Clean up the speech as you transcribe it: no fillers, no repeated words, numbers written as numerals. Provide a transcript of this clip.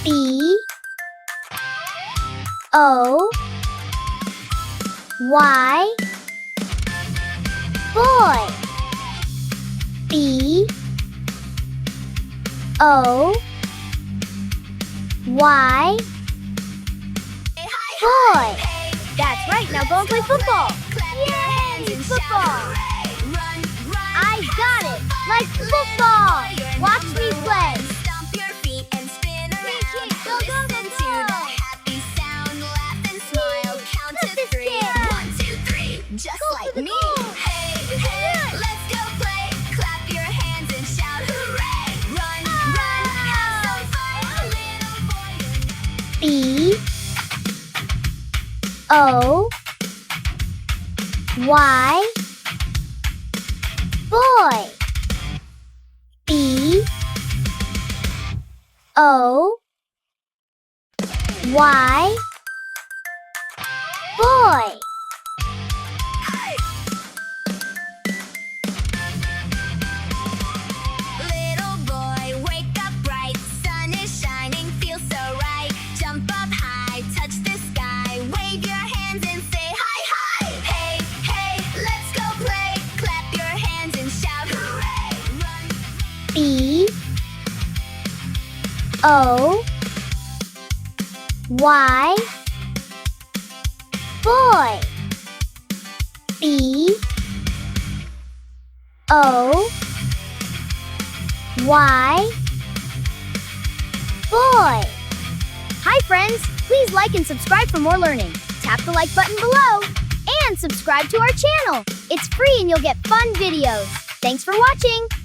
B O Y boy. B O Y boy. That's right, now go and play football. Yay, football. I got it, like football. Watch me play. Stomp your feet and spin around. Go, go, go, Listen go. to the happy sound. Laugh and smile. Count Not to this 3. kid. 1, 2, 3. Just Go like for the me. goal. Hey, hey, let's go play. Clap your hands and shout hooray. Run, run, have some fun. Little boy, B O Y boy. B O Y boy. little boy, wake up bright. Sun is shining, feels so right. Jump up high, touch the sky. Wave your hands and say hi, hi. Hey, hey, let's go play. Clap your hands and shout hooray. Run. B O Y boy. B O Y boy. Hi friends, please like and subscribe for more learning. Tap the like button below and subscribe to our channel. It's free and you'll get fun videos. Thanks for watching.